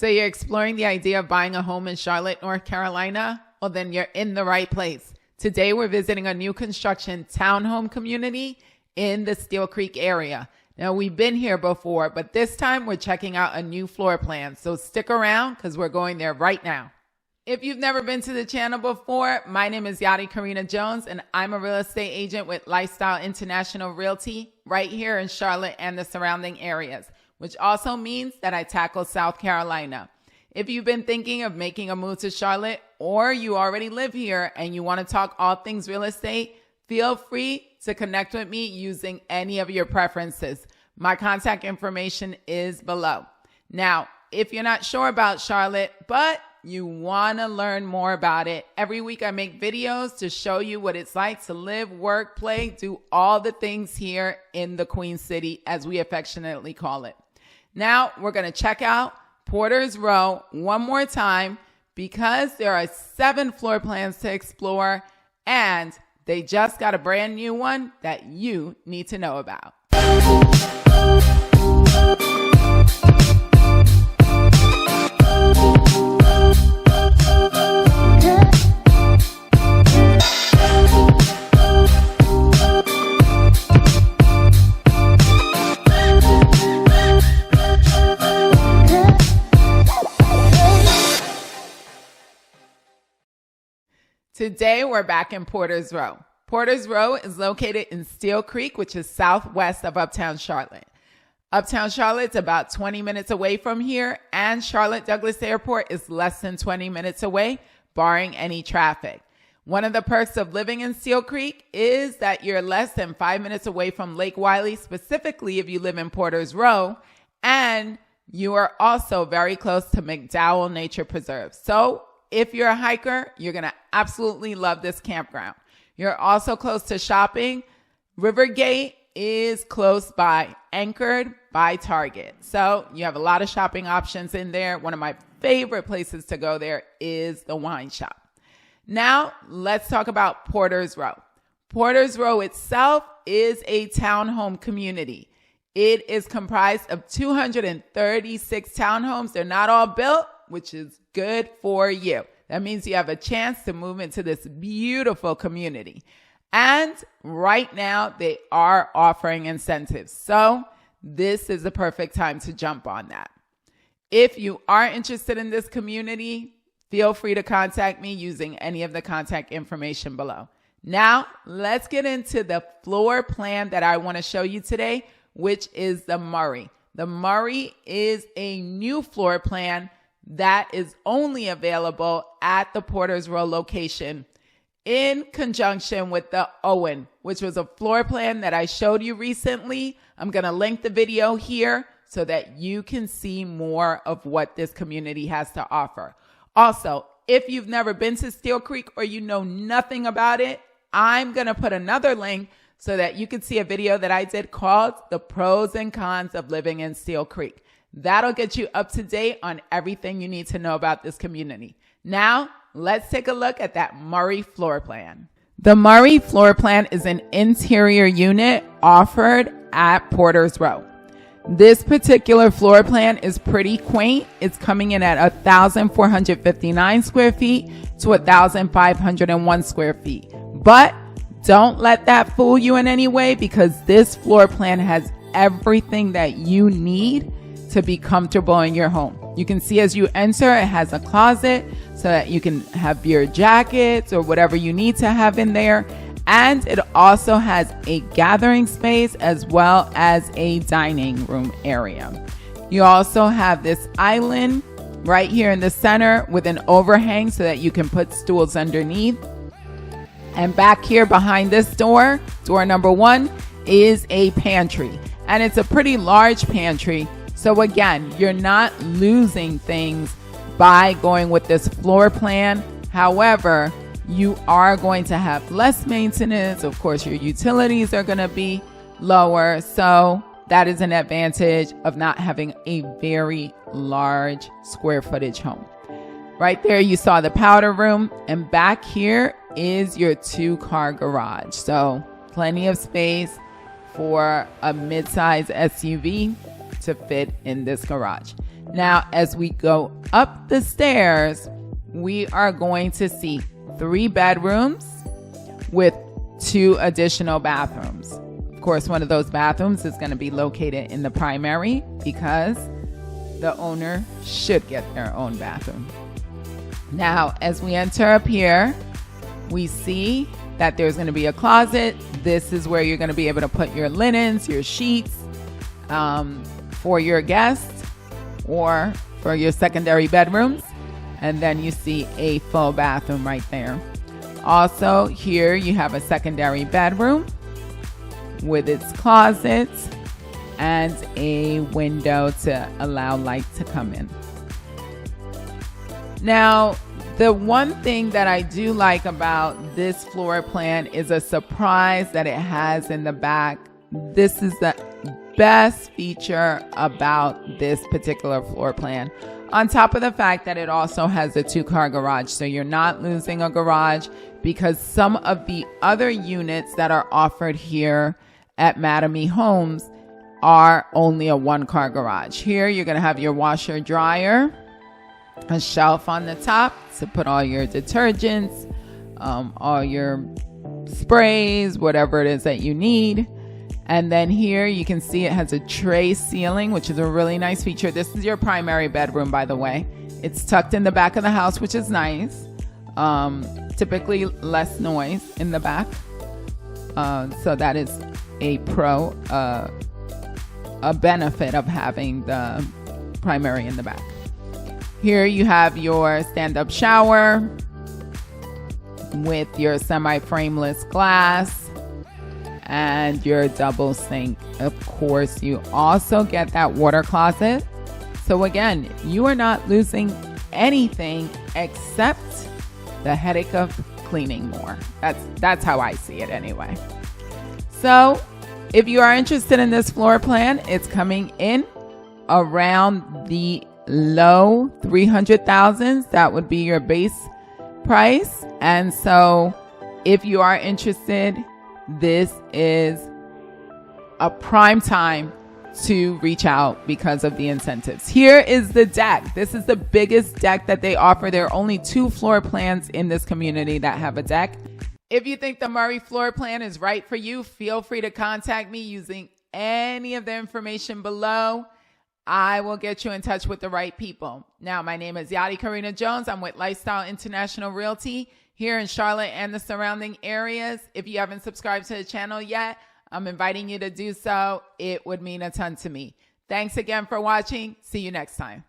So you're exploring the idea of buying a home in Charlotte, North Carolina? Well, then you're in the right place. Today, we're visiting a new construction townhome community in the Steele Creek area. Now, we've been here before, but this time we're checking out a new floor plan. So stick around because we're going there right now. If you've never been to the channel before, my name is Yadi Karina Jones, and I'm a real estate agent with Lifestyle International Realty right here in Charlotte and the surrounding areas, which also means that I tackle South Carolina. If you've been thinking of making a move to Charlotte, or you already live here and you want to talk all things real estate, feel free to connect with me using any of your preferences. My contact information is below. Now, if you're not sure about Charlotte, but you want to learn more about it, every week I make videos to show you what it's like to live, work, play, do all the things here in the Queen City, as we affectionately call it. Now, we're going to check out Porter's Row one more time because there are 7 floor plans to explore, and they just got a brand new one that you need to know about. Today, we're back in Porter's Row. Porter's Row is located in Steele Creek, which is southwest of Uptown Charlotte. Uptown Charlotte's about 20 minutes away from here, and Charlotte Douglas Airport is less than 20 minutes away, barring any traffic. One of the perks of living in Steele Creek is that you're less than 5 minutes away from Lake Wylie, specifically if you live in Porter's Row, and you are also very close to McDowell Nature Preserve. So if you're a hiker, you're going to absolutely love this campground. You're also close to shopping. Rivergate is close by, anchored by Target. So you have a lot of shopping options in there. One of my favorite places to go there is the wine shop. Now, let's talk about Porter's Row. Porter's Row itself is a townhome community. It is comprised of 236 townhomes. They're not all built, which is good for you. That means you have a chance to move into this beautiful community. And right now, they are offering incentives. So this is the perfect time to jump on that. If you are interested in this community, feel free to contact me using any of the contact information below. Now, let's get into the floor plan that I want to show you today, which is the Murray. The Murray is a new floor plan that is only available at the Porter's Row location in conjunction with the Owen, which was a floor plan that I showed you recently. I'm going to link the video here so that you can see more of what this community has to offer. Also, if you've never been to Steele Creek or you know nothing about it, I'm going to put another link so that you can see a video that I did called The Pros and Cons of Living in Steele Creek. That'll get you up to date on everything you need to know about this community. Now, let's take a look at that Murray floor plan. The Murray floor plan is an interior unit offered at Porter's Row. This particular floor plan is pretty quaint. It's coming in at 1,459 square feet to 1,501 square feet. But don't let that fool you in any way, because this floor plan has everything that you need to be comfortable in your home. You can see as you enter, it has a closet so that you can have your jackets or whatever you need to have in there. And it also has a gathering space as well as a dining room area. You also have this island right here in the center with an overhang so that you can put stools underneath. And back here behind this door number 1, is a pantry. And it's a pretty large pantry. So again, you're not losing things by going with this floor plan. However, you are going to have less maintenance. Of course, your utilities are going to be lower. So that is an advantage of not having a very large square footage home. Right there, you saw the powder room, and back here is your 2-car garage. So plenty of space for a mid-size SUV to fit in this garage. Now, as we go up the stairs, we are going to see 3 bedrooms with 2 additional bathrooms. Of course, one of those bathrooms is going to be located in the primary because the owner should get their own bathroom. Now, as we enter up here, we see that there's going to be a closet. This is where you're going to be able to put your linens, your sheets, for your guests or for your secondary bedrooms. And then you see a full bathroom right there. Also, here you have a secondary bedroom with its closets and a window to allow light to come in. Now, the one thing that I do like about this floor plan is a surprise that it has in the back. This is the best feature about this particular floor plan. On top of the fact that it also has a 2-car garage. So you're not losing a garage, because some of the other units that are offered here at Mattamy Homes are only a 1-car garage. Here you're going to have your washer dryer, a shelf on the top to put all your detergents, all your sprays, whatever it is that you need. And then here you can see it has a tray ceiling, which is a really nice feature. This is your primary bedroom, by the way. It's tucked in the back of the house, which is nice. Typically less noise in the back. So that is a benefit of having the primary in the back. Here you have your stand-up shower with your semi-frameless glass and your double sink. Of course, you also get that water closet. So again, you are not losing anything except the headache of cleaning more. That's how I see it anyway. So if you are interested in this floor plan, it's coming in around the low 300,000s. That would be your base price. And so if you are interested, this is a prime time to reach out because of the incentives. Here is the deck. This is the biggest deck that they offer. There are only 2 floor plans in this community that have a deck. If you think the Murray floor plan is right for you, feel free to contact me using any of the information below. I will get you in touch with the right people. Now, my name is Yadi Karina Jones. I'm with Lifestyle International Realty here in Charlotte and the surrounding areas. If you haven't subscribed to the channel yet, I'm inviting you to do so. It would mean a ton to me. Thanks again for watching. See you next time.